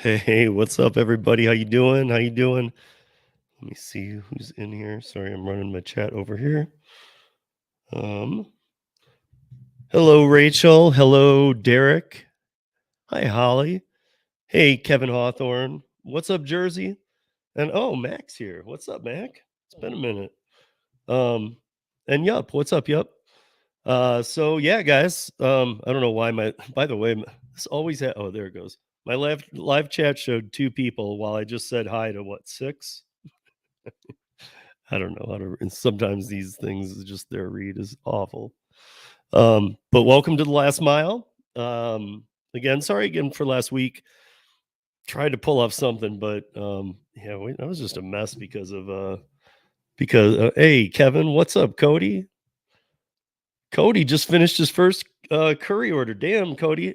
Hey, what's up, everybody? How you doing? How you doing? Let me see who's in here. Sorry, I'm running my chat over here. Um, Hello, Rachel. Hello, Derek. Hi, Holly. Hey, Kevin Hawthorne. What's up, Jersey? And oh, Mac's here. What's up, Mac? It's been a minute. Um, and Yup, what's up, Yup? So yeah, guys. I don't know why my. By the way, this always. Oh, there it goes. My live chat showed two people while I just said hi to what, six? I don't know how to. And sometimes these things, just their read is awful. But welcome to the last mile. Again, sorry again for last week. Tried to pull off something, but yeah, that was just a mess because hey, Kevin, what's up, Cody? Cody just finished his first curry order. Damn, Cody,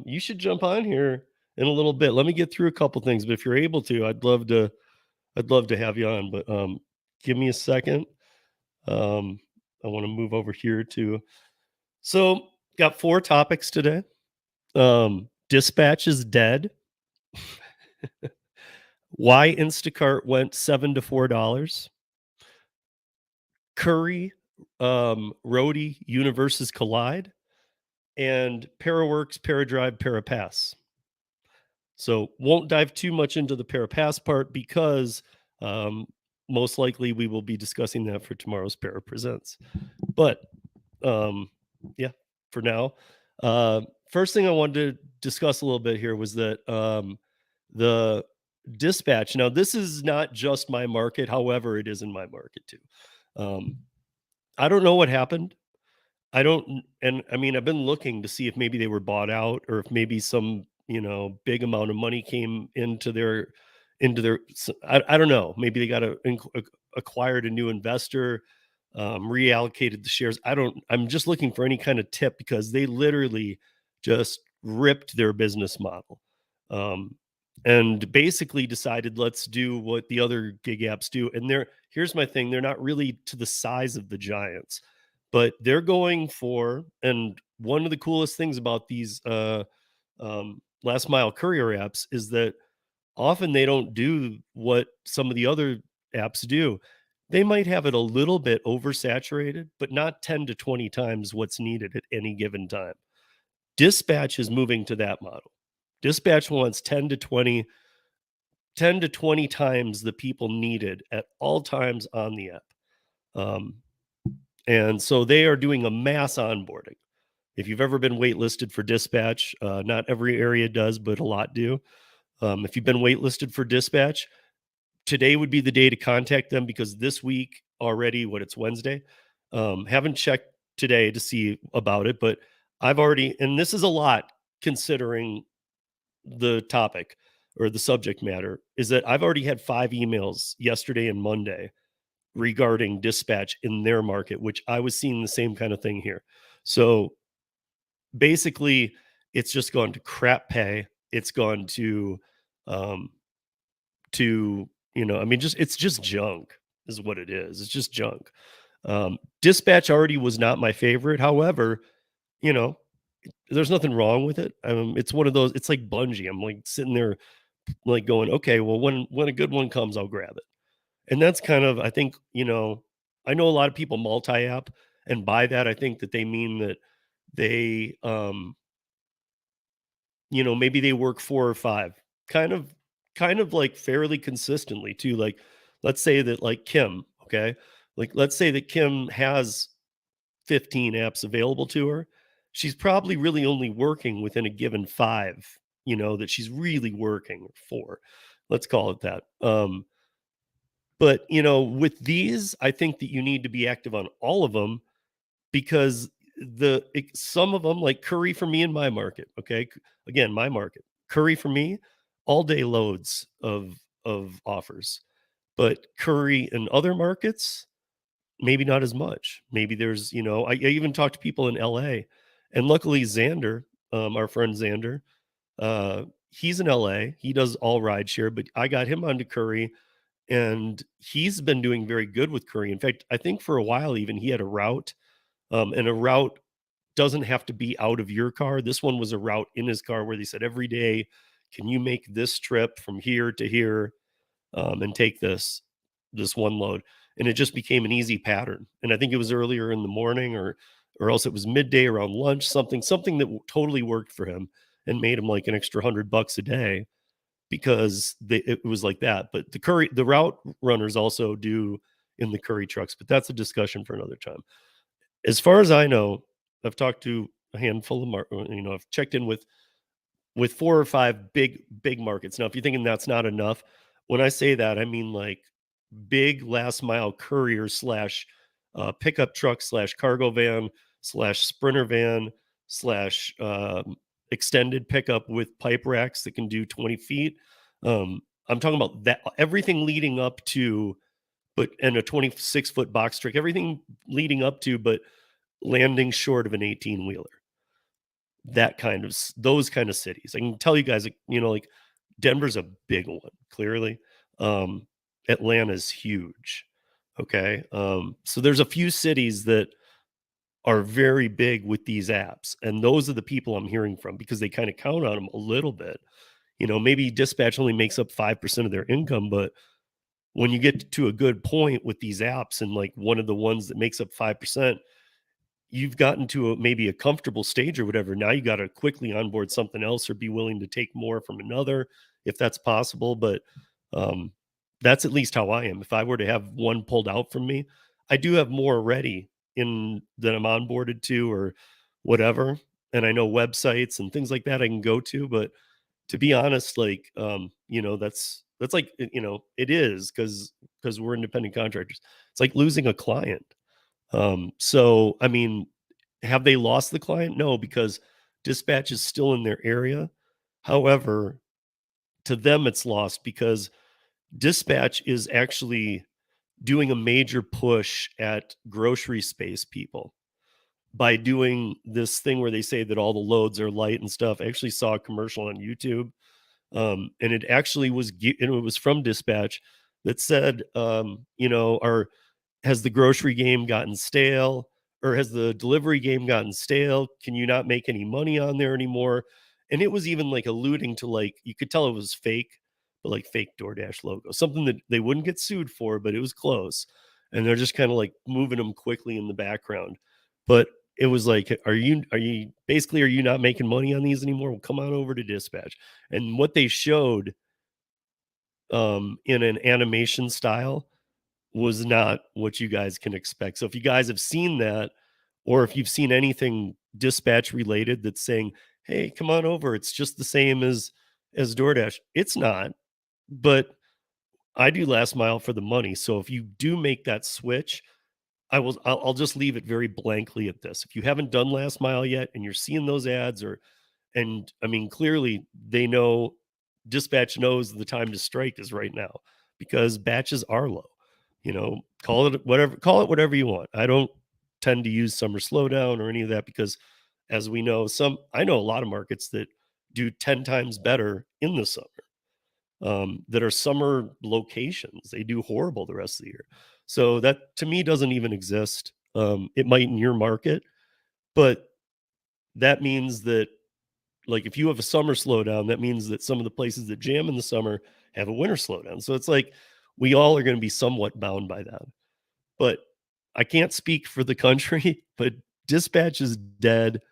you should jump on here in a little bit. Let me get through a couple things, but if you're able to, I'd love to have you on. But give me a second. I want to move over here to. So, got four topics today. Dispatch is dead. Why Instacart went $7 to $4. Curry, Roadie universes collide, and Paraworks, Paradrive, Parapass. So, won't dive too much into the Parapass part because most likely we will be discussing that for tomorrow's Para Presents. But yeah, for now. First thing I wanted to discuss a little bit here was that the dispatch. Now, this is not just my market, however, it is in my market too. I don't know what happened. I don't, and I mean, I've been looking to see if maybe they were bought out or if maybe some, big amount of money came into their. I don't know. Maybe they got acquired a new investor, reallocated the shares. I'm just looking for any kind of tip because they literally just ripped their business model. Um, and basically decided let's do what the other gig apps do. And here's my thing, they're not really to the size of the giants, but they're going for, and one of the coolest things about these last mile courier apps is that often they don't do what some of the other apps do. They might have it a little bit oversaturated, but not 10 to 20 times what's needed at any given time. Dispatch is moving to that model. Dispatch wants 10 to 20 times the people needed at all times on the app. And so they are doing a mass onboarding. If you've ever been waitlisted for dispatch, not every area does, but a lot do. If you've been waitlisted for dispatch, today would be the day to contact them because this week already, it's Wednesday. Haven't checked today to see about it, but I've already, and this is a lot considering the topic or the subject matter, is that I've already had 5 emails yesterday and Monday regarding dispatch in their market, which I was seeing the same kind of thing here. So basically, it's just gone to crap pay. It's gone um, I mean, it's just junk is what it is. It's just junk. Dispatch already was not my favorite. However, you know, there's nothing wrong with it. It's one of those. It's like Bungie. I'm like sitting there, like going, okay, well, when a good one comes, I'll grab it. And that's kind of, I think, I know a lot of people multi-app, and by that, I think that they mean that they, maybe they work 4 or 5, kind of like fairly consistently too. Like, let's say that like Kim, okay? Like, let's say that Kim has 15 apps available to her. She's probably really only working within a given 5, that she's really working for. Let's call it that. But, with these, I think that you need to be active on all of them because some of them, like Curry for me in my market, okay? Again, my market. Curry for me, all day loads of offers. But Curry in other markets, maybe not as much. Maybe there's, I even talked to people in LA, and luckily Xander, our friend Xander, he's in LA. He does all ride share, but I got him onto Curry, and he's been doing very good with Curry. In fact, I think for a while even he had a route, and a route doesn't have to be out of your car. This one was a route in his car where they said every day Can you make this trip from here to here, and take this one load?" And it just became an easy pattern. And I think it was earlier in the morning, or else it was midday around lunch, something that totally worked for him and made him like an extra $100 a day because it was like that. But the route runners also do in the curry trucks, but that's a discussion for another time. As far as I know, I've talked to a handful of I've checked in with 4 or 5 big markets. Now, if you're thinking that's not enough, when I say that, I mean, like, big last mile courier slash, pickup truck slash cargo van slash sprinter van slash, extended pickup with pipe racks that can do 20 feet. I'm talking about that everything leading up to, but and a 26-foot box truck, everything leading up to, but landing short of an 18-wheeler. That kind of those kind of cities. I can tell you guys, like, like Denver's a big one, clearly. Um, Atlanta's huge. Okay. So there's a few cities that are very big with these apps, and those are the people I'm hearing from because they kind of count on them a little bit. Maybe dispatch only makes up 5% of their income, but when you get to a good point with these apps and like one of the ones that makes up 5%, you've gotten to maybe a comfortable stage or whatever. Now you got to quickly onboard something else or be willing to take more from another if that's possible. But um, that's at least how I am. If I were to have one pulled out from me, I do have more ready in that I'm onboarded to or whatever. And I know websites and things like that I can go to. But to be honest, like, that's like, it is because we're independent contractors. It's like losing a client. So, I mean, have they lost the client? No, because dispatch is still in their area. However, to them, it's lost because dispatch is actually doing a major push at grocery space people by doing this thing where they say that all the loads are light and stuff. I actually saw a commercial on YouTube, and it actually and it was from dispatch that said, our has the grocery game gotten stale, or has the delivery game gotten stale? Can you not make any money on there anymore? And it was even like alluding to, like, you could tell it was fake, but like fake DoorDash logo, something that they wouldn't get sued for, but it was close. And they're just kind of like moving them quickly in the background. But it was like, are you not making money on these anymore? Well, come on over to dispatch. And what they showed, in an animation style, was not what you guys can expect. So if you guys have seen that, or if you've seen anything dispatch related that's saying, "Hey, come on over. It's just the same as DoorDash." It's not, but I do last mile for the money. So if you do make that switch, I'll just leave it very blankly at this. If you haven't done last mile yet and you're seeing those ads, and I mean, clearly they know, dispatch knows the time to strike is right now because batches are low. Call it whatever you want. I don't tend to use summer slowdown or any of that because, as we know, I know a lot of markets that do 10 times better in the summer, that are summer locations. They do horrible the rest of the year. So that to me doesn't even exist. It might in your market, but that means that, like, if you have a summer slowdown, that means that some of the places that jam in the summer have a winter slowdown. So it's like we all are going to be somewhat bound by that. But I can't speak for the country, but dispatch is dead.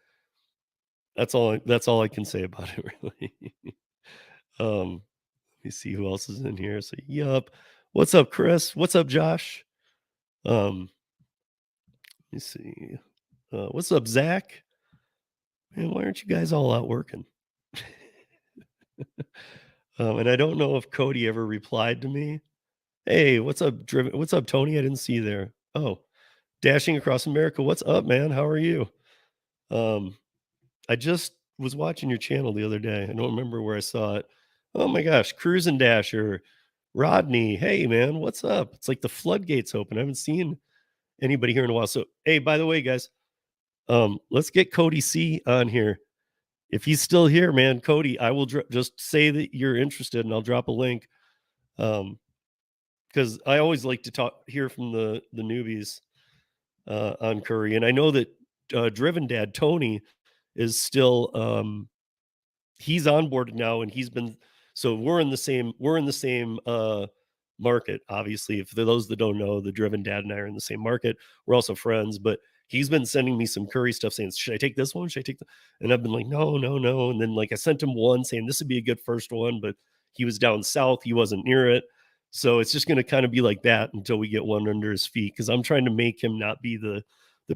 That's all I can say about it, really. Let me see who else is in here. So, yup. What's up, Chris? What's up, Josh? Let me see. What's up, Zach? Man, why aren't you guys all out working? And I don't know if Cody ever replied to me. Hey, what's up, Driven? What's up, Tony? I didn't see you there. Oh, Dashing Across America. What's up, man? How are you? Um, I just was watching your channel the other day. I don't remember where I saw it. Oh my gosh, Cruise and Dasher, Rodney. Hey, man, what's up? It's like the floodgates open. I haven't seen anybody here in a while. So, hey, by the way, guys, let's get Cody C on here. If he's still here, man, Cody, I will just say that you're interested, and I'll drop a link. Because I always like to hear from the newbies on Curry, and I know that Driven Dad Tony is still he's onboarded now, and he's been so we're in the same market. Obviously, if for those that don't know, the Driven Dad and I are in the same market. We're also friends, but he's been sending me some curry stuff saying, "Should I take this one? Should I take the?" And I've been like, "No, no, no." And then like I sent him one saying this would be a good first one, but he was down south, he wasn't near it. So it's just going to kind of be like that until we get one under his feet, because I'm trying to make him not be the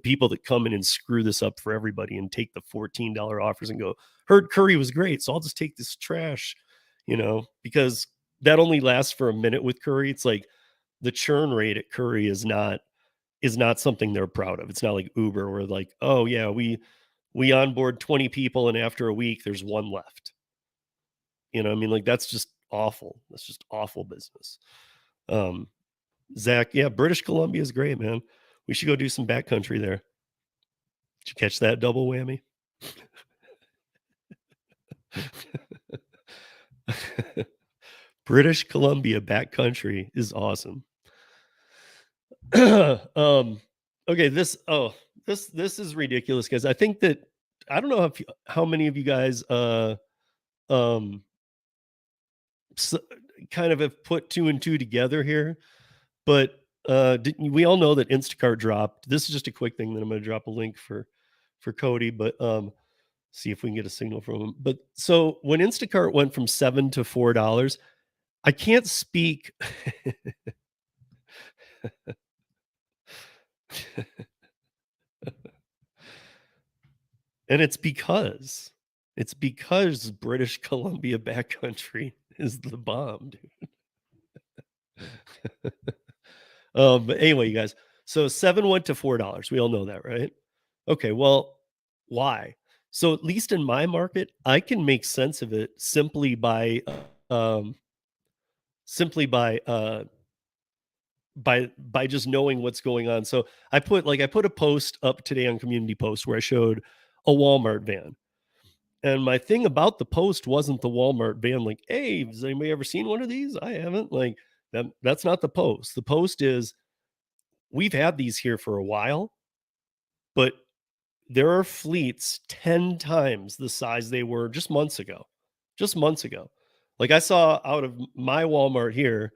people that come in and screw this up for everybody and take the $14 offers and go, heard curry was great, so I'll just take this trash, because that only lasts for a minute with curry. It's like the churn rate at curry is not something they're proud of. It's not like Uber where like, oh yeah, we onboard 20 people and after a week there's one left. I mean, like that's just awful. That's just awful business. Um, Zach, yeah, British Columbia is great, man. We should go do some backcountry there. Did you catch that double whammy? British Columbia backcountry is awesome. Okay, this is ridiculous, guys. I think that I don't know how many of you guys um s- kind of have put two and two together here, but we all know that Instacart dropped. This is just a quick thing that I'm going to drop a link for Cody, but see if we can get a signal from him. But so when Instacart went from $7 to $4, I can't speak. And it's because British Columbia backcountry is the bomb, dude. But anyway, you guys, so 7 went to $4. We all know that, right? Okay, well, why? So at least in my market, I can make sense of it um simply by just knowing what's going on. So I put a post up today on Community Post where I showed a Walmart van. And my thing about the post wasn't the Walmart van, like, hey, has anybody ever seen one of these? I haven't. Like that's not the post. The post is we've had these here for a while, but there are fleets 10 times the size they were just months ago. Just months ago. Like I saw out of my Walmart here,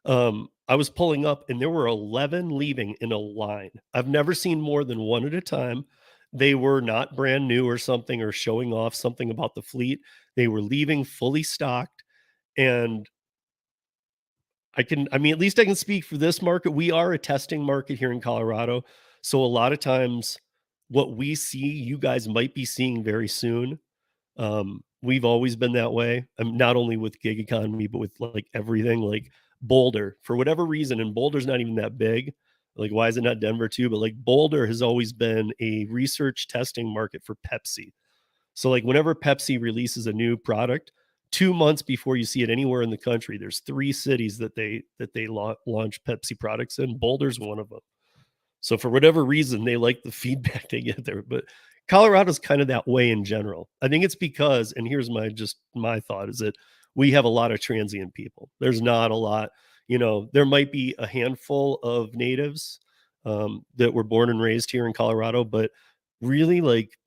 I was pulling up and there were 11 leaving in a line. I've never seen more than one at a time. They were not brand new or something or showing off something about the fleet. They were leaving fully stocked. And I mean, at least I can speak for this market. We are a testing market here in Colorado. So a lot of times what we see, you guys might be seeing very soon. We've always been that way. Not only with gig economy, but with like everything, like Boulder, for whatever reason, and Boulder's not even that big. Like, why is it not Denver too? But like Boulder has always been a research testing market for Pepsi. So like whenever Pepsi releases a new product, 2 months before you see it anywhere in the country, there's three cities that they launch Pepsi products in. Boulder's one of them. So for whatever reason, they like the feedback they get there. But Colorado's kind of that way in general. I think it's because, and here's my thought is that we have a lot of transient people. There's not a lot, there might be a handful of natives that were born and raised here in Colorado, but really like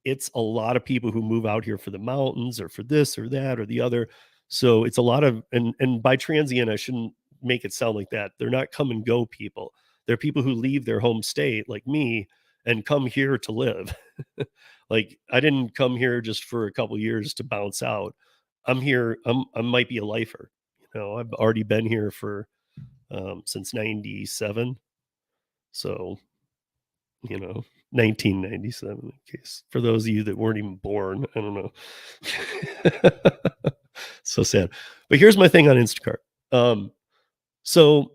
it's a lot of people who move out here for the mountains or for this or that or the other. So it's a lot of and by transient, I shouldn't make it sound like that. They're not come and go people. They're people who leave their home state like me and come here to live. Like I didn't come here just for a couple years to bounce out. I'm here. I might be a lifer. I've already been here for since '97. So 1997, in case for those of you that weren't even born. I don't know. So sad. But here's my thing on Instacart. So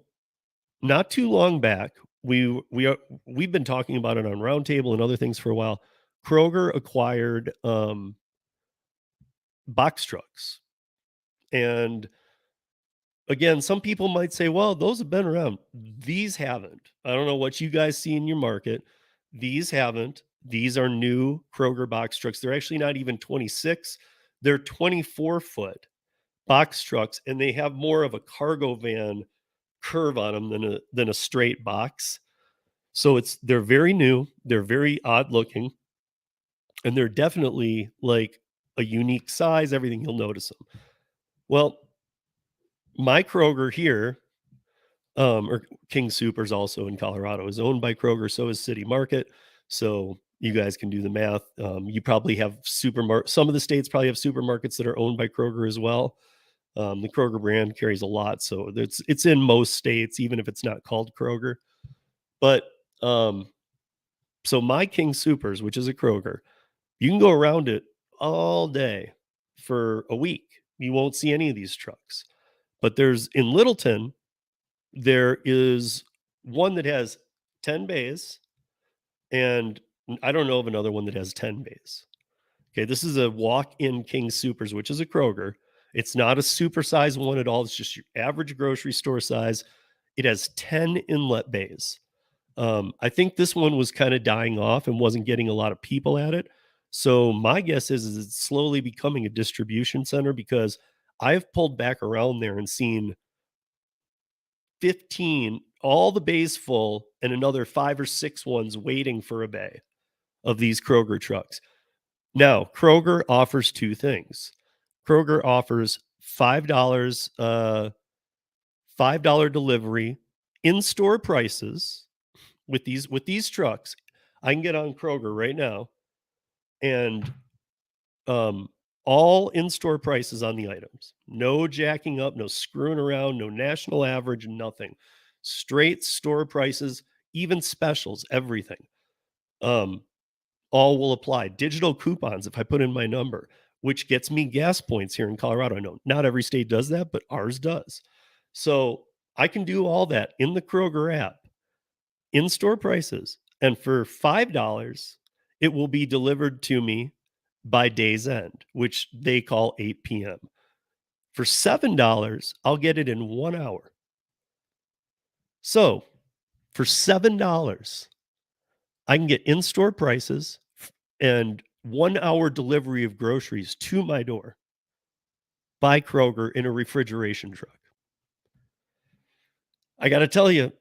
not too long back, we've been talking about it on Roundtable and other things for a while. Kroger acquired box trucks. And again, some people might say, well, those have been around. These haven't. I don't know what you guys see in your market. These haven't. These are new Kroger box trucks. They're actually not even 26, they're 24-foot box trucks, and they have more of a cargo van curve on them than a straight box. So they're very new, they're very odd looking, and they're definitely like a unique size, everything, you'll notice them. Well, my Kroger here, or King Soopers also in Colorado, is owned by Kroger. So is City Market. So you guys can do the math. You probably have some of the states probably have supermarkets that are owned by Kroger as well. The Kroger brand carries a lot, so it's in most states, even if it's not called Kroger. But so my King Soopers, which is a Kroger, you can go around it all day for a week. You won't see any of these trucks. But there's in Littleton, there is one that has 10 bays, and I don't know of another one that has 10 bays. Okay, this is a walk-in King Soopers, which is a Kroger. It's not a supersized one at all. It's just your average grocery store size. It has 10 inlet bays. I think this one was kind of dying off and wasn't getting a lot of people at it. So my guess is it's slowly becoming a distribution center because I've pulled back around there and seen 15, all the bays full, and another 5 or 6 ones waiting for a bay of these Kroger trucks. Now, Kroger offers 2 things. Kroger offers $5 delivery in-store prices with these trucks. I can get on Kroger right now and um all in-store prices on the items. No jacking up, no screwing around, no national average, nothing. Straight store prices, even specials, everything. Um all will apply. Digital coupons if I put in my number, which gets me gas points here in Colorado. I know not every state does that, but ours does. So I can do all that in the Kroger app, in store prices. And for $5, it will be delivered to me by day's end, which they call 8 p.m. For $7, I'll get it in 1 hour. So for $7, I can get in store prices and 1 hour delivery of groceries to my door by Kroger in a refrigeration truck. I got to tell you,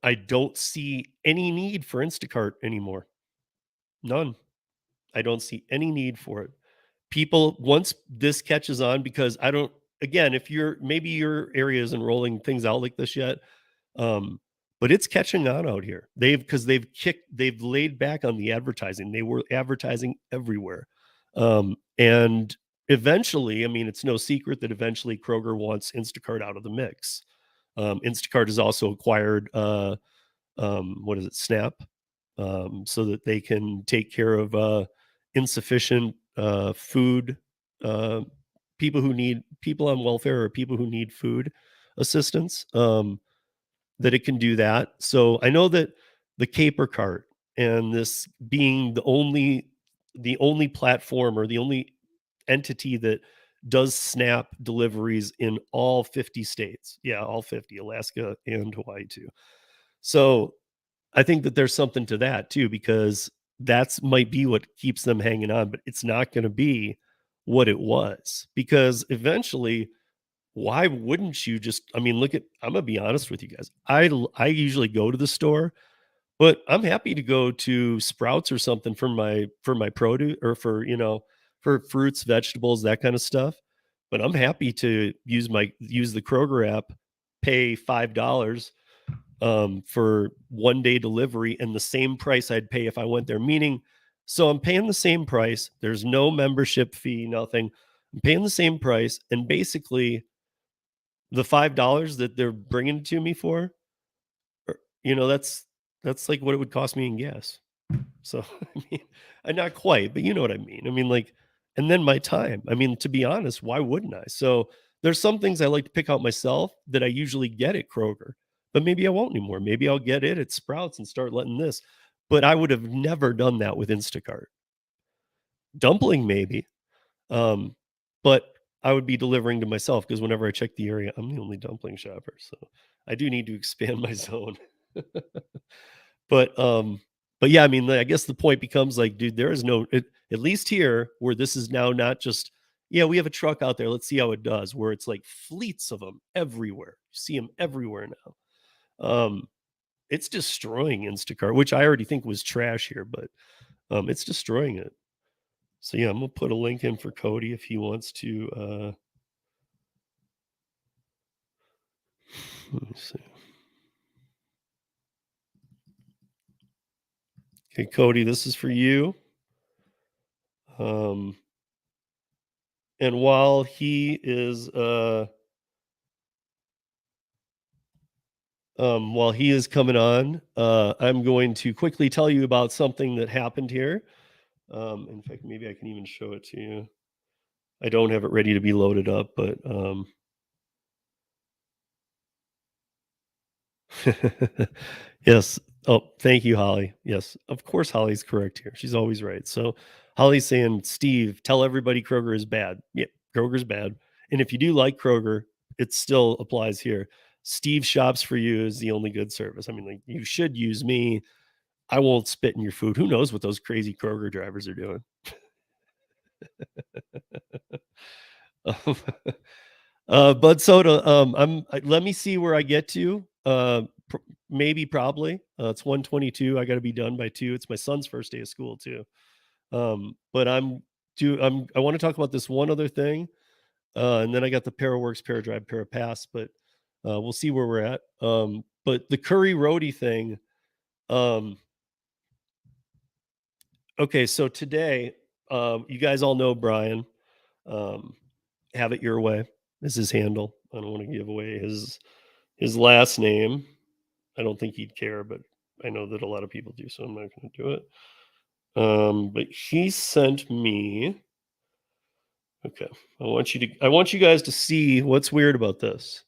I don't see any need for Instacart anymore. None. I don't see any need for it. People, once this catches on, because I don't, again, if you're, maybe your area isn't rolling things out like this yet, but it's catching on out here. They've laid back on the advertising. They were advertising everywhere. And eventually, I mean, it's no secret that eventually Kroger wants Instacart out of the mix. Instacart has also acquired, what is it, Snap, so that they can take care of insufficient food, uh, people on welfare or people who need food assistance. That it can do that. So I know that the Caper Cart and this being the only platform or the only entity that does SNAP deliveries in all 50 states. Yeah, all 50, Alaska and Hawaii too. So I think that there's something to that too, because that's might be what keeps them hanging on, but it's not going to be what it was because eventually, why wouldn't you just, I mean, I'm gonna be honest with you guys. I usually go to the store, but I'm happy to go to Sprouts or something for my produce or for fruits, vegetables, that kind of stuff. But I'm happy to use the Kroger app, pay $5 for 1 day delivery and the same price I'd pay if I went there. Meaning, so I'm paying the same price. There's no membership fee, nothing. I'm paying the same price, and basically the $5 that they're bringing to me for, that's like what it would cost me in gas. So, I mean, not quite, but you know what I mean. I mean, like, and then my time. I mean, to be honest, why wouldn't I? So, there's some things I like to pick out myself that I usually get at Kroger, but maybe I won't anymore. Maybe I'll get it at Sprouts and start letting this. But I would have never done that with Instacart. Dumpling, maybe. Um, but I would be delivering to myself because whenever I check the area, I'm the only dumpling shopper. So I do need to expand my zone. But but yeah, I mean, I guess the point becomes like, dude, there is no at least here where this is now not just, yeah, we have a truck out there, let's see how it does, where it's like fleets of them everywhere. You see them everywhere now. It's destroying Instacart, which I already think was trash here, but it's destroying it. So yeah, I'm gonna put a link in for Cody if he wants to. Let me see. Okay, Cody, this is for you. Um, and while he is coming on, I'm going to quickly tell you about something that happened here. In fact, maybe I can even show it to you. I don't have it ready to be loaded up, but yes. Oh, thank you, Holly. Yes, of course, Holly's correct here. She's always right. So Holly's saying, Steve, tell everybody Kroger is bad. Yeah, Kroger's bad. And if you do like Kroger, it still applies here. Steve shops for you is the only good service. I mean, like you should use me. I won't spit in your food. Who knows what those crazy Kroger drivers are doing? Um, Bud Soda. Let me see where I get to. Maybe, probably. It's 1:22. I got to be done by 2. It's my son's first day of school too. But I want to talk about this one other thing, and then I got the Paraworks, Paradrive, Parapass. But we'll see where we're at. But the Curry Roadie thing. Um, okay, so today, you guys all know Brian. Um, have it your way is his handle. I don't want to give away his last name. I don't think he'd care, but I know that a lot of people do, so I'm not going to do it. But he sent me. Okay, I want you guys to see what's weird about this.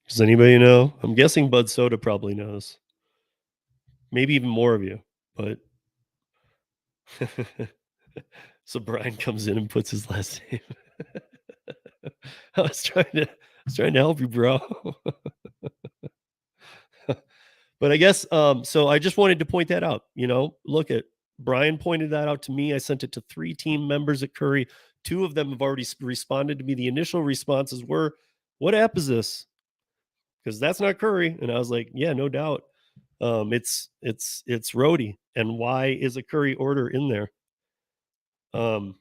Does anybody know? I'm guessing Bud Soda probably knows. Maybe even more of you, but so Brian comes in and puts his last name. I was trying to help you, bro. But I guess so I just wanted to point that out. Look at Brian pointed that out to me. I sent it to 3 team members at Curry. 2 of them have already responded to me. The initial responses were, "What app is this?" Because that's not Curry. And I was like, "Yeah, no doubt. It's Roadie. And why is a Curry order in there?" Um,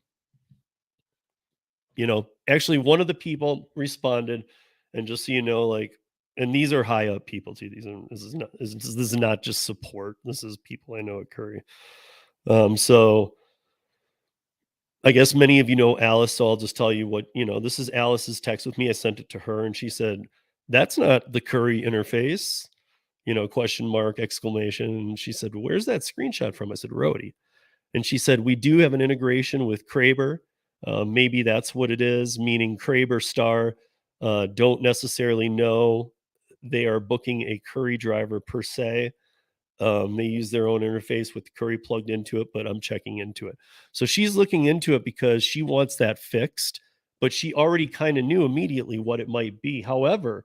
actually one of the people responded, and just so you know, like, and these are high up people too. This is not just support. This is people I know at Curry. So I guess many of you know Alice, so I'll just tell you this is Alice's text with me. I sent it to her and she said, "That's not the Curry interface." Question mark, exclamation. And she said, "Where's that screenshot from?" I said, "Roadie." And she said, "We do have an integration with Kraber. Maybe that's what it is," meaning Kraber Star don't necessarily know they are booking a Curry driver per se. They use their own interface with Curry plugged into it, but I'm checking into it. So she's looking into it because she wants that fixed, but she already kind of knew immediately what it might be. However,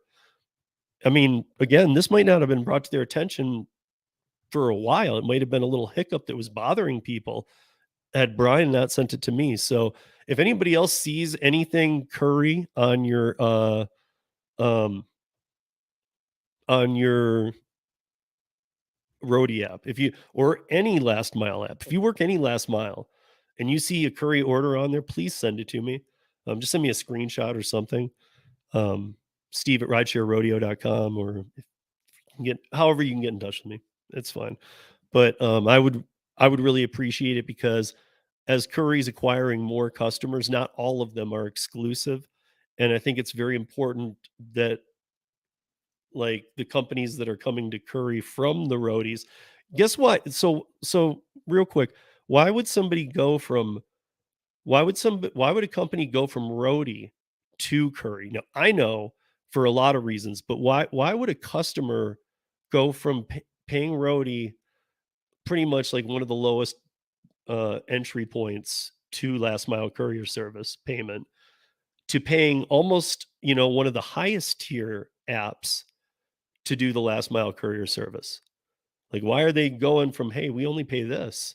I mean, again, this might not have been brought to their attention for a while. It might have been a little hiccup that was bothering people had Brian not sent it to me. So if anybody else sees anything Curry um on your Roadie app, if you or any last mile app, if you work any last mile and you see a Curry order on there, please send it to me. Just send me a screenshot or something. Um, Steve at ridesharerodeo.com, or if you can get however you can get in touch with me. It's fine. But I would really appreciate it because as Curry's acquiring more customers, not all of them are exclusive. And I think it's very important that, like, the companies that are coming to Curry from the roadies, guess what? So real quick, why would somebody go from why would a company go from roadie to Curry? Now, I know for a lot of reasons, but why would a customer go from paying roadie, pretty much like one of the lowest entry points to last mile courier service payment, to paying almost, one of the highest tier apps to do the last mile courier service? Like, why are they going from, hey, we only pay this?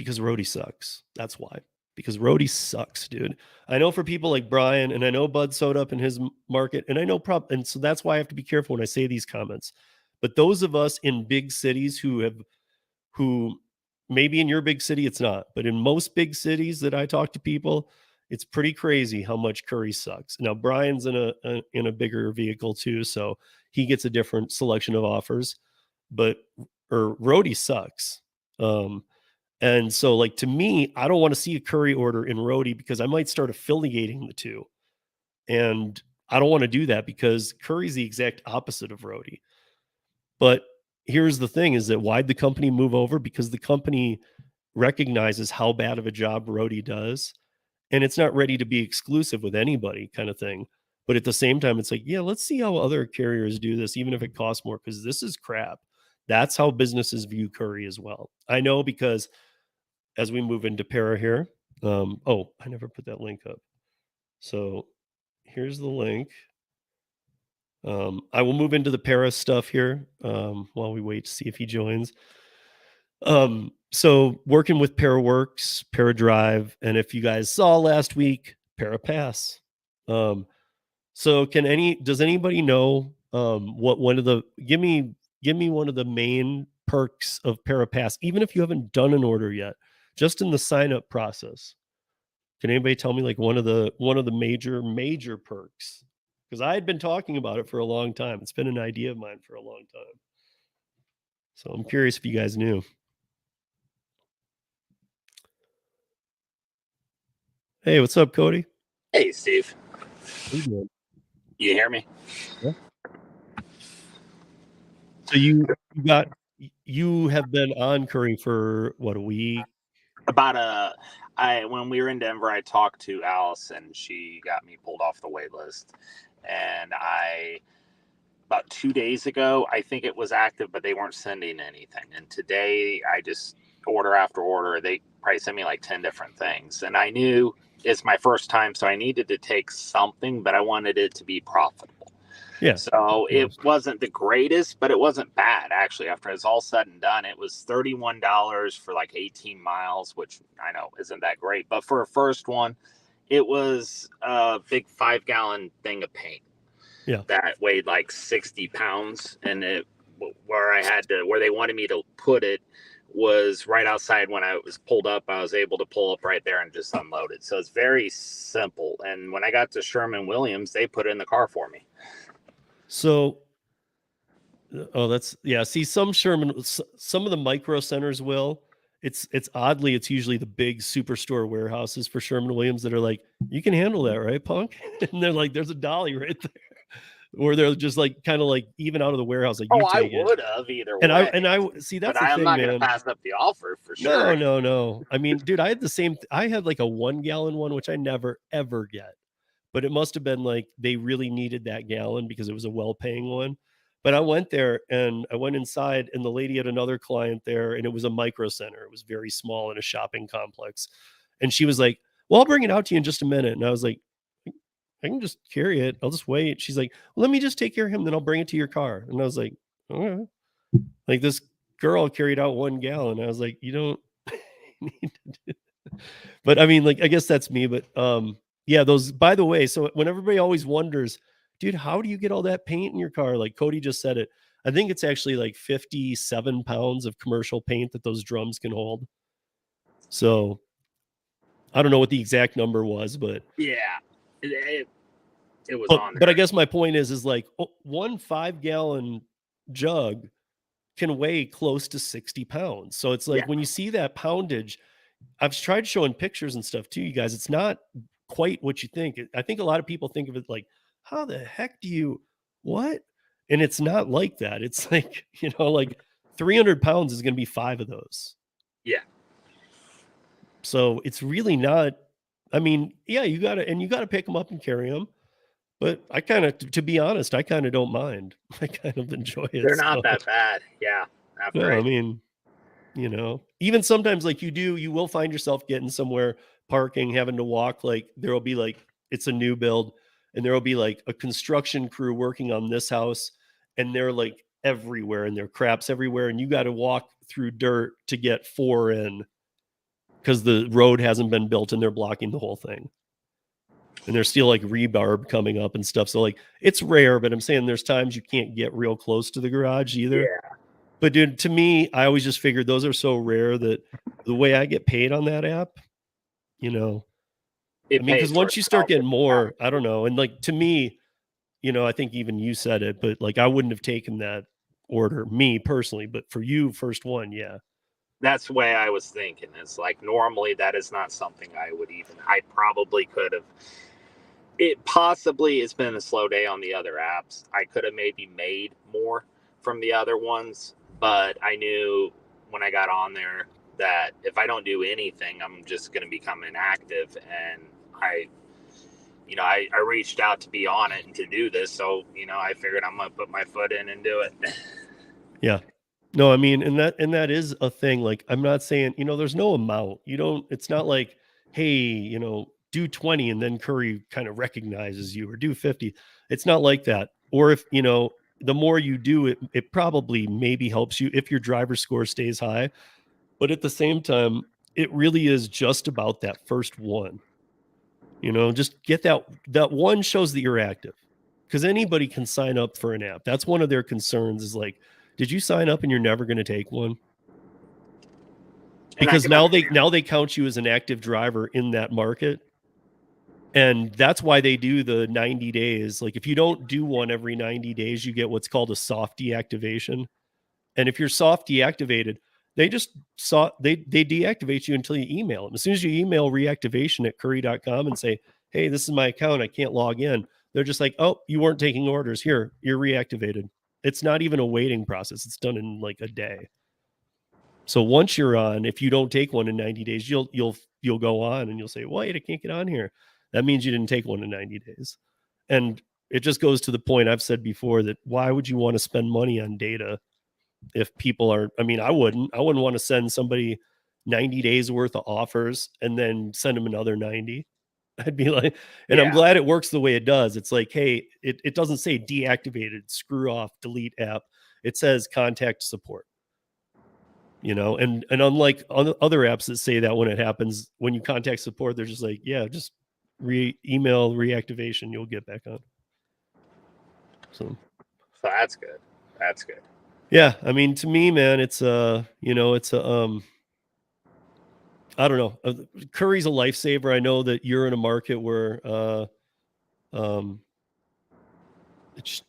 Because roadie sucks. That's why. Because roadie sucks, dude. I know for people like Brian, and I know Bud sewed up in his market, and I know and so that's why I have to be careful when I say these comments. But those of us in big cities who maybe in your big city it's not, but in most big cities that I talk to people, it's pretty crazy how much curry sucks. Now Brian's in a bigger vehicle too, so he gets a different selection of offers, but or roadie sucks. And so, like, to me, I don't want to see a curry order in roadie because I might start affiliating the two. And I don't want to do that because curry's the exact opposite of roadie. But here's the thing is that why'd the company move over? Because the company recognizes how bad of a job roadie does. And it's not ready to be exclusive with anybody kind of thing. But at the same time, it's like, yeah, let's see how other carriers do this, even if it costs more, because this is crap. That's how businesses view curry as well. I know because as we move into para here. Oh, I never put that link up. So here's the link. I will move into the para stuff here while we wait to see if he joins. So working with ParaWorks, ParaDrive, and if you guys saw last week, ParaPass. So does anybody know what one of the give me one of the main perks of ParaPass, even if you haven't done an order yet, just in the sign up process? Can anybody tell me like one of the major perks? Because I had been talking about it for a long time. It's been an idea of mine for a long time. So I'm curious if you guys knew. Hey, what's up, Cody? Hey, Steve. How you doing? You hear me? Yeah. So you have been on Curry for what, a week? When we were in Denver, I talked to Alice and she got me pulled off the wait list. And about 2 days ago, I think it was active, but they weren't sending anything. And today I just order after order. They probably sent me like 10 different things. And I knew it's my first time, so I needed to take something, but I wanted it to be profitable. Yeah. So it wasn't the greatest, but it wasn't bad actually. After it's all said and done, it was $31 for like 18 miles, which I know isn't that great. But for a first one, it was a big 5-gallon thing of paint. Yeah. That weighed like 60 pounds. And where they wanted me to put it was right outside. When I was pulled up, I was able to pull up right there and just unload it. So it's very simple. And when I got to Sherman-Williams, they put it in the car for me. So, that's yeah. See, some of the micro centers will. It's oddly, it's usually the big superstore warehouses for Sherman-Williams that are like, you can handle that, right, punk? And they're like, there's a dolly right there. Or they're just like kind of like even out of the warehouse, like you take I it. would have either And way. I see that's But the I'm thing, not going to man. pass up the offer for No, sure. no, no. I mean, dude, I had the same. I had like a 1 gallon one, which I never ever get. But it must have been like they really needed that gallon because it was a well-paying one. But I went there and I went inside, and the lady had another client there, and it was a micro center. It was very small in a shopping complex. And she was like, well, I'll bring it out to you in just a minute. And I was like, I can just carry it. I'll just wait. She's like, well, let me just take care of him, then I'll bring it to your car. And I was like, all right. Like this girl carried out 1 gallon. I was like, you don't need to do. But I mean, like, I guess that's me. But yeah, those, by the way, so when everybody always wonders, dude, how do you get all that paint in your car? Like Cody just said it. I think it's actually like 57 pounds of commercial paint that those drums can hold. So I don't know what the exact number was, but yeah, it was on there. But I guess my point is like 1 5-gallon jug can weigh close to 60 pounds. So it's like when you see that poundage, I've tried showing pictures and stuff to you guys. It's not quite what you think. I think a lot of people think of it like, how the heck do you what? And it's not like that. It's like, like 300 pounds is going to be 5 of those. Yeah. So it's really not, I mean, yeah, you got to pick them up and carry them. But I kind of, to be honest, I kind of don't mind. I kind of enjoy it. They're not that bad. Yeah. No, I mean, even sometimes like you will find yourself getting somewhere, parking, having to walk. Like there will be like, it's a new build and there will be like a construction crew working on this house and they're like everywhere and there are craps everywhere. And you got to walk through dirt to get 4 in. because the road hasn't been built and they're blocking the whole thing. And there's still like rebarb coming up and stuff. So like it's rare, but I'm saying there's times you can't get real close to the garage either. Yeah, But dude, to me, I always just figured those are so rare that the way I get paid on that app, you know, I it mean, because pays for once you start itself. getting more, I don't know. And like to me, I think even you said it, but like I wouldn't have taken that order, me personally, but for you, first one, yeah. That's the way I was thinking. It's like normally that is not something I probably could have. It possibly has been a slow day on the other apps. I could have maybe made more from the other ones, but I knew when I got on there that if I don't do anything, I'm just going to become inactive. And I reached out to be on it and to do this. So, I figured I'm going to put my foot in and do it. Yeah. No, I mean, and that is a thing. Like, I'm not saying, there's no amount. It's not like, hey, do 20 and then Curry kind of recognizes you, or do 50. It's not like that. Or if, the more you do it, it probably maybe helps you if your driver score stays high. But at the same time, it really is just about that first one. Just get that one shows that you're active, because anybody can sign up for an app. That's one of their concerns is like, did you sign up and you're never going to take one? And I Because can now they count you as an active driver in that market. And that's why they do the 90 days. Like if you don't do one every 90 days, you get what's called a soft deactivation. And if you're soft deactivated, they deactivate you until you email them. As soon as you email reactivation at curry.com and say, hey, this is my account, I can't log in, they're just like, oh, you weren't taking orders. Here, you're reactivated. It's not even a waiting process. It's done in like a day. So once you're on, if you don't take one in 90 days, you'll go on and you'll say, wait, I can't get on here. That means you didn't take one in 90 days. And it just goes to the point I've said before, that why would you want to spend money on data if people are, I mean, I wouldn't want to send somebody 90 days worth of offers and then send them another 90. I'd be like, and I'm Yeah. glad it works the way it does. It's like, hey, it doesn't say deactivated, screw off, delete app. It says contact support. And unlike other apps that say that when it happens, when you contact support, they're just like, yeah, just email reactivation, you'll get back on. So that's good. That's good. yeah, I mean, to me, man, it's I don't know. Curry's a lifesaver. I know that you're in a market where it's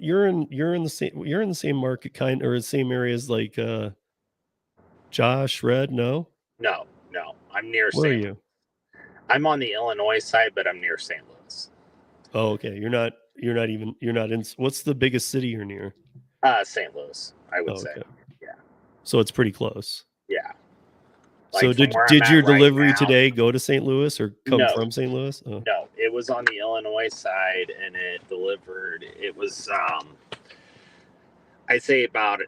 you're in the same market kind, or the same areas like Josh Red. No, No. I'm near where are St. you? I'm on the Illinois side, but I'm near St. Louis. Oh, okay. You're not in. What's the biggest city you're near? St. Louis, I would Oh, say. okay. Yeah. So it's pretty close. Yeah. So Like from where I'm did at your right delivery now. today go to St. Louis or come No. from St. Louis? Oh. No, it was on the Illinois side and it delivered. It was I'd say about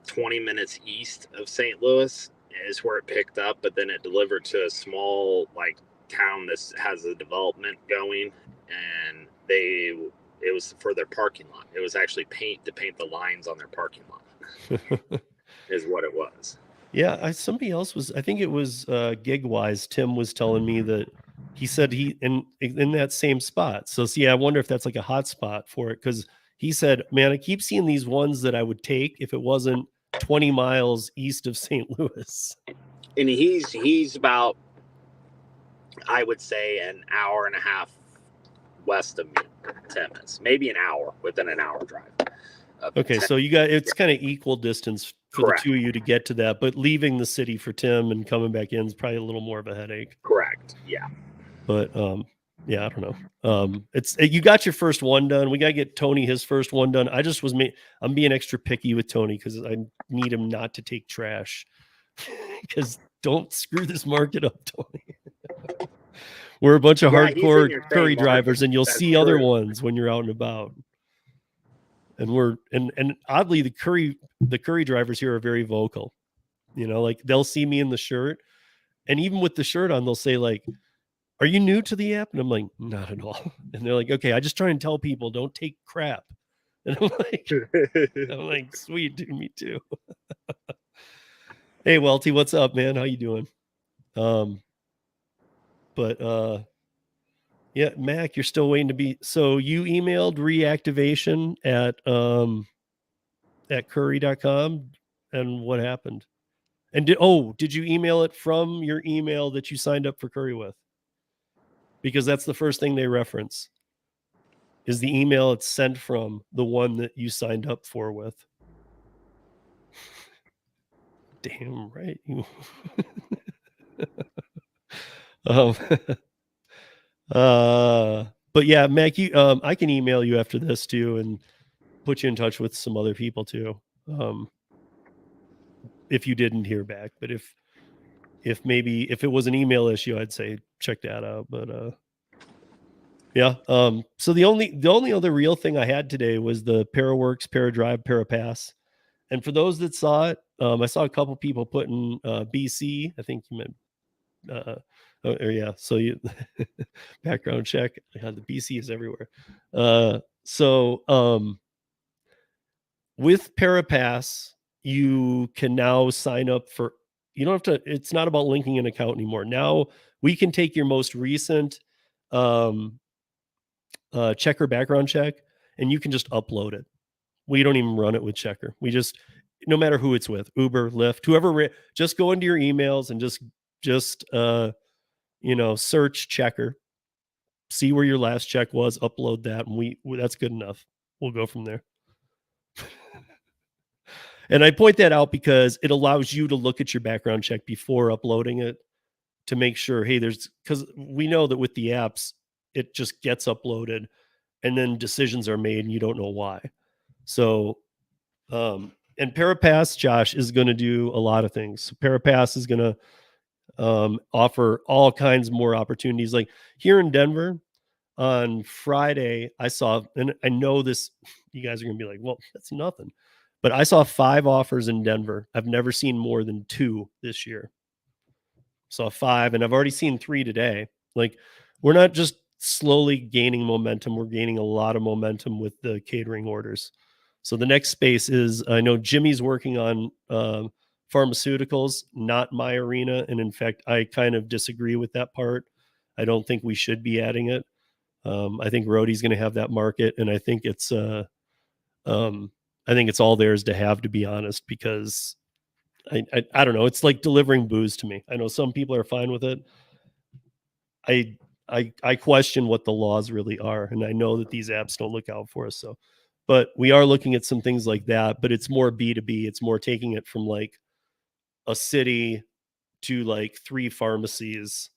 20 minutes east of St. Louis is where it picked up, but then it delivered to a small like town that has a development going, and it was for their parking lot. It was actually paint the lines on their parking lot is what it was. Yeah, somebody else was. I think it was GigWise. Tim was telling me that he said he in that same spot. So see, I wonder if that's like a hot spot for it, because he said, "Man, I keep seeing these ones that I would take if it wasn't 20 miles east of St. Louis." And he's about, I would say, an hour and a half west of me, 10 minutes, maybe an hour, within an hour drive. Okay, so it's kind of equal distance for Correct. the two of you to get to that, but leaving the city for Tim and coming back in is probably a little more of a headache. Correct. Yeah. But yeah, I don't know. It's you got your first one done. We got to get Tony his first one done. I'm being extra picky with Tony because I need him not to take trash. Because don't screw this market up, Tony. We're a bunch of hardcore Curry drivers, and you'll see other ones when you're out and about. And oddly, the Curry drivers here are very vocal. Like they'll see me in the shirt, and even with the shirt on, they'll say like, "Are you new to the app?" And I'm like, "Not at all." And they're like, "Okay, I just try and tell people don't take crap." And I'm like, "Sweet, dude, me too." Hey, Welty, what's up, man? How you doing? Um, but yeah, Mac, you're still waiting to be. So you emailed reactivation at curry.com, and what happened? And did you email it from your email that you signed up for Curry with? Because that's the first thing they reference is the email it's sent from, the one that you signed up for with. Damn right. um, but yeah, Mac, I can email you after this too and put you in touch with some other people too. If you didn't hear back, but if it was an email issue, I'd say check that out. But yeah. So the only other real thing I had today was the Paraworks, Paradrive, Parapass. And for those that saw it, I saw a couple people putting BC. I think you meant or yeah. So you background check. Yeah, the BC is everywhere. So with Parapass, you can now sign up for. You don't have to. It's not about linking an account anymore. Now we can take your most recent um, checker background check, and you can just upload it. We don't even run it with checker. We just, no matter who it's with, Uber, Lyft, whoever, just go into your emails and just search checker, see where your last check was, upload that, and that's good enough. We'll go from there. And I point that out because it allows you to look at your background check before uploading it to make sure, hey, because we know that with the apps, it just gets uploaded and then decisions are made and you don't know why. So, and Parapass, Josh, is going to do a lot of things. Parapass is going to offer all kinds more opportunities. Like here in Denver on Friday, I saw, and I know this, you guys are going to be like, well, that's nothing. But I saw 5 offers in Denver. I've never seen more than 2 this year. Saw 5, and I've already seen 3 today. Like, we're not just slowly gaining momentum, we're gaining a lot of momentum with the catering orders. So the next space is, I know Jimmy's working on pharmaceuticals, not my arena. And in fact, I kind of disagree with that part. I don't think we should be adding it. I think Rhodey's going to have that market, and I think it's all theirs to have, to be honest, because I don't know. It's like delivering booze to me. I know some people are fine with it. I I question what the laws really are, and I know that these apps don't look out for us. So, but we are looking at some things like that. But it's more B2B. It's more taking it from like a city to like 3 pharmacies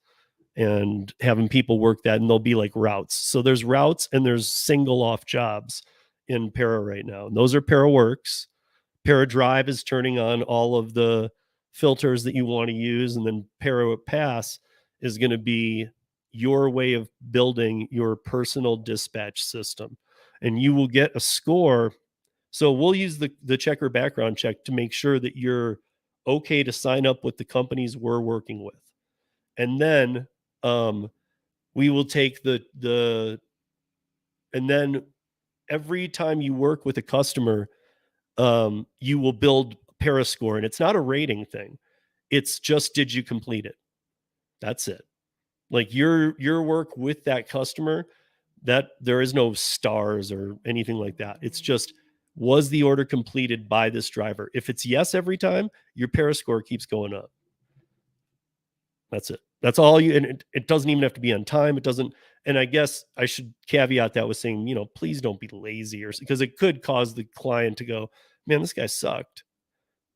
and having people work that, and they'll be like routes. So there's routes and there's single off jobs in Para right now. And those are Para Works. Paradrive is turning on all of the filters that you want to use, and then Parapass is going to be your way of building your personal dispatch system, and you will get a score. So we'll use the checker background check to make sure that you're okay to sign up with the companies we're working with, and then um, we will take the and then every time you work with a customer, you will build Parascore, and it's not a rating thing. It's just, did you complete it? That's it. Like your work with that customer, that there is no stars or anything like that. It's just, was the order completed by this driver? If it's yes every time, your Parascore keeps going up. That's it. That's all you, and it doesn't even have to be on time. It doesn't, and I guess I should caveat that with saying, please don't be lazy, or because it could cause the client to go, man, this guy sucked.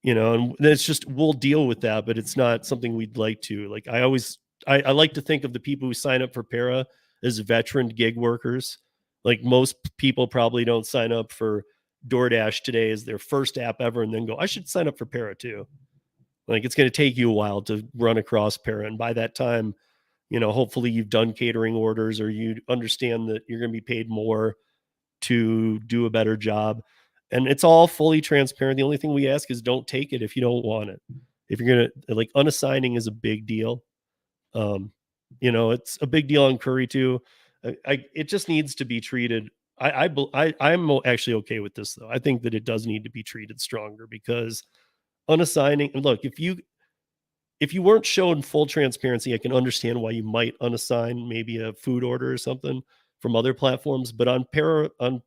And it's just, we'll deal with that, but it's not something we'd like to. Like, I like to think of the people who sign up for Para as veteran gig workers. Like, most people probably don't sign up for DoorDash today as their first app ever and then go, I should sign up for Para too. Like, it's going to take you a while to run across Para, and by that time, hopefully you've done catering orders, or you understand that you're going to be paid more to do a better job. And it's all fully transparent. The only thing we ask is, don't take it if you don't want it. If you're going to, like, unassigning is a big deal. It's a big deal on Curry too. It just needs to be treated. I'm actually okay with this though. I think that it does need to be treated stronger, because unassigning, look, if you weren't shown full transparency, I can understand why you might unassign maybe a food order or something from other platforms. But on Para, through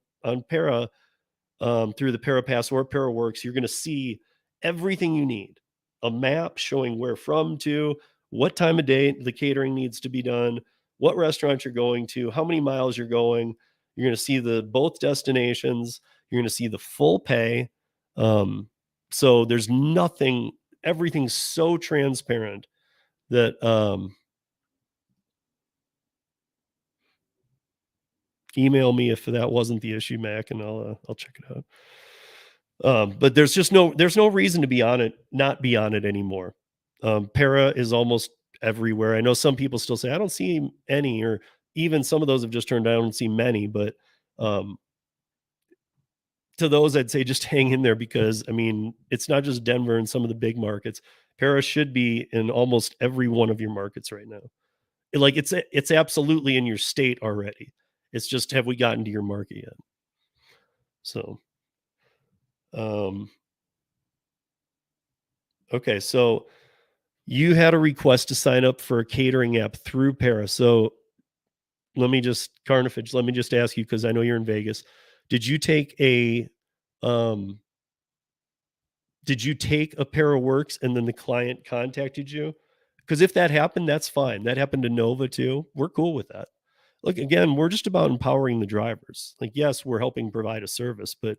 the ParaPass or ParaWorks, you're going to see everything you need. A map showing where from to, what time of day the catering needs to be done, what restaurant you're going to, how many miles you're going. You're going to see the both destinations. You're going to see the full pay. So there's nothing, everything's so transparent that email me if that wasn't the issue, Mac, and I'll check it out. But there's no reason to be on it, not be on it anymore. Para is almost everywhere. I know some people still say I don't see any, or even some of those have just turned. I don't see many, but to those I'd say just hang in there, because I mean it's not just Denver and some of the big markets. Para should be in almost every one of your markets right now. Like it's absolutely in your state already. It's just, have we gotten to your market yet? So okay, so you had a request to sign up for a catering app through Para. So Carnifage, let me just ask you, because I know you're in Vegas. Did you take a ParaWorks and then the client contacted you? Because if that happened, that's fine. That happened to Nova too. We're cool with that. Look, again, we're just about empowering the drivers. Like, yes, we're helping provide a service, but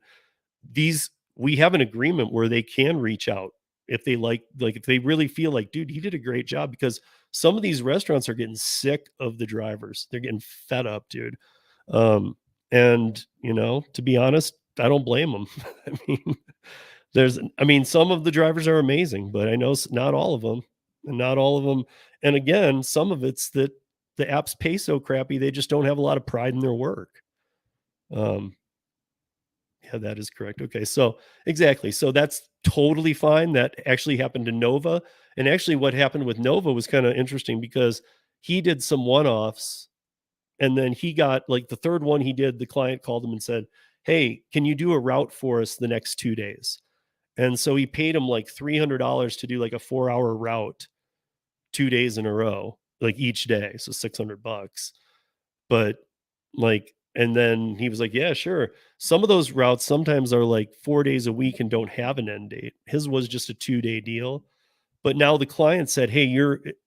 we have an agreement where they can reach out if they if they really feel like, dude, he did a great job, because some of these restaurants are getting sick of the drivers. They're getting fed up, dude. And to be honest, I don't blame them. Some of the drivers are amazing, but I know not all of them, and not all of them. And again, some of it's that the apps pay so crappy, they just don't have a lot of pride in their work. Yeah, that is correct. Okay. So exactly. So that's totally fine. That actually happened to Nova. And actually what happened with Nova was kind of interesting, because he did some one-offs, and then he got, like, the third one he did, the client called him and said, "Hey, can you do a route for us the next 2 days?" And so he paid him like $300 to do like a 4-hour route 2 days in a row, like each day. So $600. But and then he was like, "Yeah, sure." Some of those routes sometimes are like 4 days a week and don't have an end date. His was just a 2-day deal. But now the client said, "Hey,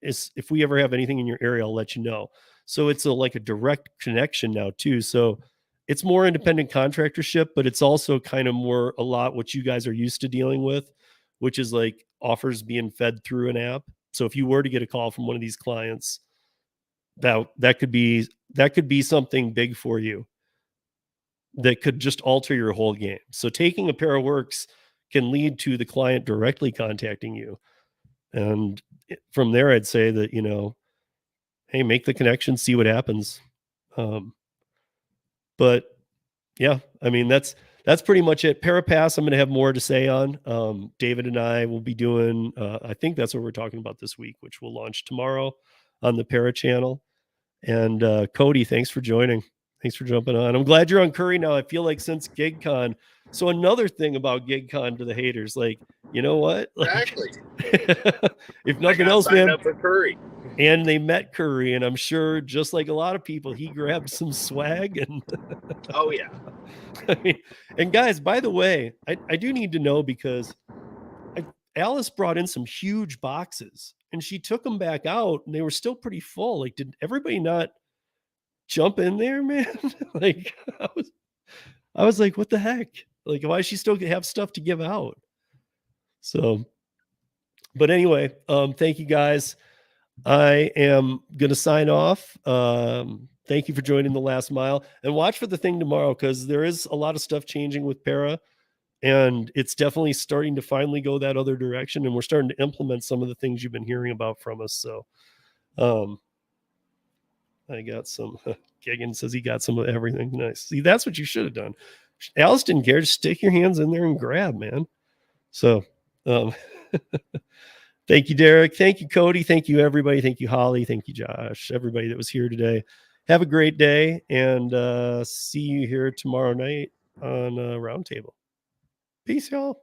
if we ever have anything in your area, I'll let you know." So it's like a direct connection now too. So it's more independent contractorship, but it's also kind of more a lot what you guys are used to dealing with, which is like offers being fed through an app. So if you were to get a call from one of these clients, that could be something big for you that could just alter your whole game. So taking a pair of works can lead to the client directly contacting you. And from there, I'd say that, hey, make the connection, see what happens. But yeah, I mean, that's pretty much it. Parapass, I'm going to have more to say on. David and I will be doing, I think that's what we're talking about this week, which will launch tomorrow on the Para channel. And Cody, thanks for joining. Thanks for jumping on. I'm glad you're on Curry now. I feel like since GigCon. So another thing about GigCon to the haters, like, you know what? Like, Exactly. if nothing else, man. Up for Curry. And they met Curry, and I'm sure, just like a lot of people, he grabbed some swag. And oh yeah. I mean, and guys, by the way, I do need to know, because Alice brought in some huge boxes and she took them back out and they were still pretty full. Like, did everybody not jump in there, man? Like, I was like, what the heck? Like, why does she still have stuff to give out? So, but anyway, thank you guys. I am going to sign off. Thank you for joining the last mile, and watch for the thing tomorrow, because there is a lot of stuff changing with Para, and it's definitely starting to finally go that other direction. And we're starting to implement some of the things you've been hearing about from us. So, I got some. Gigan says he got some of everything. Nice. See, that's what you should have done. Alice didn't care. Just stick your hands in there and grab, man. So, thank you, Derek. Thank you, Cody. Thank you, everybody. Thank you, Holly. Thank you, Josh. Everybody that was here today. Have a great day, and see you here tomorrow night on Roundtable. Peace, y'all.